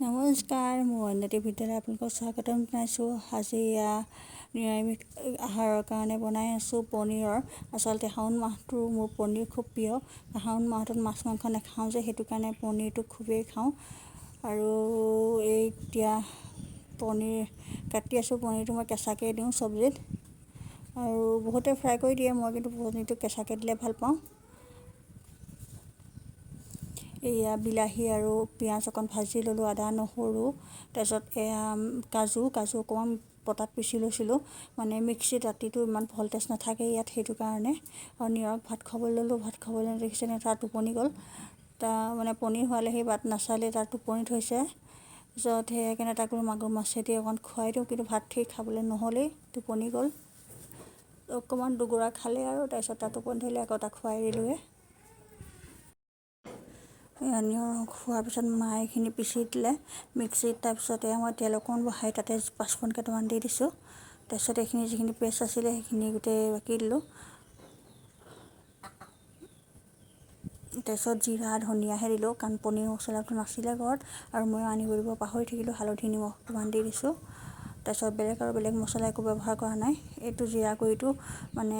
নমস্কাৰ, মই উন্নতি বিদ্যালয় আপোনালোকক স্বাগতম জনাইছোঁ। আজি নিৰামিষ আহাৰৰ কাৰণে বনাই আছোঁ পনীৰৰ। আচলতে শাওণ মাহটো মোৰ পনীৰ খুব প্ৰিয়। শাওণ মাহটোত মাছ মাংস নাখাওঁ যে, সেইটো কাৰণে পনীৰটো খুবেই খাওঁ। আৰু এতিয়া পনীৰ কাটি আছোঁ। পনীৰটো মই কেঁচাকৈ দিওঁ চব্জিত, আৰু বহুতে ফ্ৰাই কৰি দিয়ে, মই কিন্তু পনীৰটো কেঁচাকৈ দিলে ভাল পাওঁ। এয়া বিলাহী আৰু পিঁয়াজ অকণ ভাজি ল'লোঁ, আদা নহৰু, তাৰপিছত কাজু অকণমান পটাত পিচি লৈছিলোঁ। মানে মিক্সিত ৰাতিটো ইমান ভল্টেজ নাথাকে ইয়াত, সেইটো কাৰণে। আৰু নিৰৱ ভাত খাবলৈ ল'লোঁ। ভাত খাবলৈ দেখিছেনে, তাৰ টোপনি গ'ল। মানে পনীৰ হোৱালে সেই বাট নাচালে, তাৰ টোপনি থৈছে। তাৰপিছত সেইকাৰণে তাক মাগুৰ মাছেদি অকণ খুৱাই দিওঁ, কিন্তু ভাত ঠিক খাবলৈ নহ'লেই, টোপনি গ'ল। অকণমান দুগৰা খালে আৰু তাৰপিছত তাৰ টোপনি ধৰিলে, আকৌ তাক খুৱাই দিলোঁগৈ। খোৱাৰ পিছত মায়ে এইখিনি পিচি দিলে মিক্সিত। তাৰপিছতে মই তেল অকণমান বহাই তাতে পাঁচফোৰণ কেইটামান দি দিছোঁ। তাৰপিছত এইখিনি যিখিনি পেষ্ট আছিলে সেইখিনি গোটেই বাকি দিলোঁ। তাৰপিছত জিৰা ধনিয়াহে দিলোঁ, কাৰণ পনীৰ মছলাটো নাছিলে ঘৰত, আৰু মই আনিব দিব পাহৰি থাকিলোঁ। হালধি নিমখ অকণমান দি দিছোঁ। তাৰপিছত বেলেগ মছলা একো ব্যৱহাৰ কৰা নাই। এইটো জিৰা গুড়িটো মানে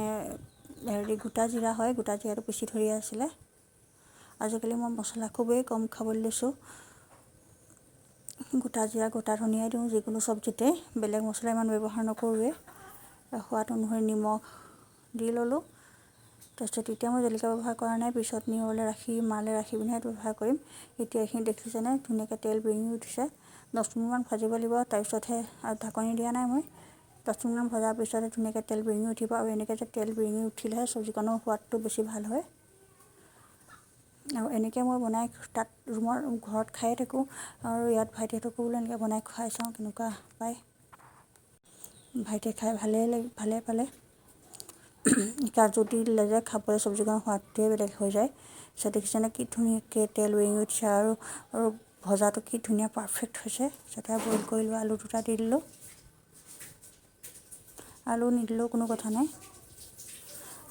গোটা জিৰা হয়, গোটা জিৰাটো পিচি থৈ আছিলে। আজিকালি মই মছলা খুবেই কম খাবলৈ লৈছোঁ। গোটা জিৰা গোটা ধনিয়াই দিওঁ যিকোনো চব্জিতে, বেলেগ মছলা ইমান ব্যৱহাৰ নকৰোঁৱে। সোৱাদ অনুসৰি নিমখ দি ল'লোঁ। তাৰপিছত এতিয়া মই জলকীয়া ব্যৱহাৰ কৰা নাই, পিছত মালে ৰাখি পিনেহে ব্যৱহাৰ কৰিম। এতিয়া এইখিনি দেখিছেনে, ধুনীয়াকৈ তেল বিৰিঙি উঠিছে। 10 মিনিটমান ভাজিব লাগিব, তাৰপিছতহে, আৰু ঢাকনি দিয়া নাই মই। 10 মিনিটমান ভজাৰ পিছতহে ধুনীয়াকৈ তেল বিৰিঙি উঠিব, আৰু এনেকৈ যে তেল বিৰিঙি উঠিলেহে চব্জিকণৰ সোৱাদটো বেছি ভাল হয়। আৰু এনেকৈ মই বনাই তাত ঘৰত খায়ে থাকোঁ, আৰু ইয়াত ভাইটিহঁতকো বোলো এনেকৈ বনাই খুৱাই চাওঁ কেনেকুৱা পায়। ভাইটিয়ে খাই ভালে পালে। কাজু দি দিলে যে খাবলৈ চব্জিকণৰ সোৱাদটোৱে বেলেগ হৈ যায়। তাৰপিছত দেখিছেনে কি ধুনীয়াকৈ তেল বিৰিঙি উঠিছে, আৰু ভজাটো কি ধুনীয়া পাৰফেক্ট হৈছে। তাৰপিছতে বইল কৰি লোৱা আলু দুটা দি দিলোঁ। আলু নিদিলেও কোনো কথা নাই,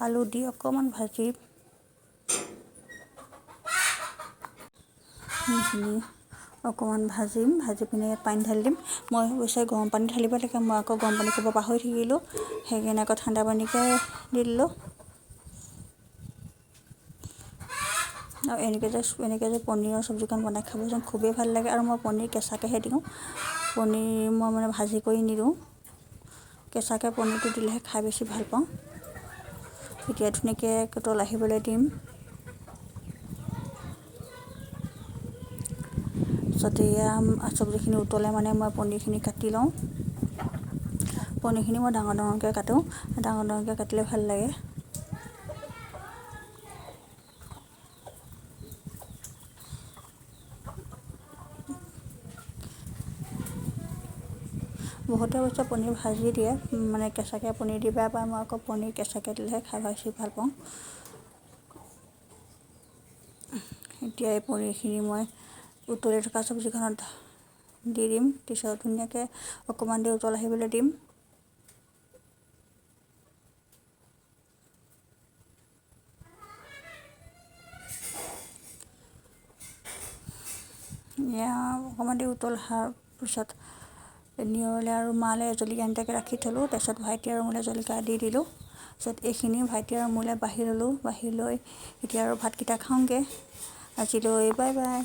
আলু দি অকণমান ভাজি ভাজিম। ভাজি পিনে ইয়াত পানী ঢালি দিম। মই অৱশ্যে গৰম পানী ঢালিব লাগে, মই আকৌ গৰম পানী খাব পাহৰি থাকিলোঁ। সেইকাৰণে আকৌ ঠাণ্ডা পানীকে দি দিলোঁ। আৰু এনেকৈ যে পনীৰৰ চব্জিকণ বনাই খাবচোন, খুবেই ভাল লাগে। আৰু মই পনীৰ কেঁচাকৈহে দিওঁ, পনীৰ মই মানে ভাজি কৰি নিদিওঁ। কেঁচাকৈ পনীৰটো দিলেহে খাই বেছি ভাল পাওঁ। এতিয়া ধুনীয়াকৈ উতল আহিবলৈ দিম। তাৰপিছত এয়া চব্জিখিনি উতলে মানে মই পনীৰখিনি কাটি লওঁ। পনীৰখিনি মই ডাঙৰকৈ কাটোঁ, ডাঙৰকৈ কাটিলে ভাল লাগে। বহুতে অৱশ্যে পনীৰ ভাজি দিয়ে, মানে কেঁচাকৈ পনীৰ দি বেয়া পায়। মই আকৌ পনীৰ কেঁচাকৈ দিলেহে খাই বেছি ভাল পাওঁ। এতিয়া এই পনীৰখিনি মই উতলি থকা চব্জিখনত দি দিম। পিছত ধুনীয়াকৈ অকণমান দেৰি উতল আহিবলৈ দিম। অকণমান দেৰি উতল অহাৰ পিছত নিয়ৰলৈ আৰু মালে জলকীয়া আনিটাকৈ ৰাখি থ'লোঁ। তাৰপিছত ভাইটি আৰু মোলৈ জলকীয়া দি দিলোঁ। তাৰপিছত এইখিনি ভাইটি আৰু মোলৈ বাঢ়ি ল'লোঁ। বাঢ়ি লৈ এতিয়া আৰু ভাতকেইটা খাওঁগৈ। আজিলৈ বাই বাই।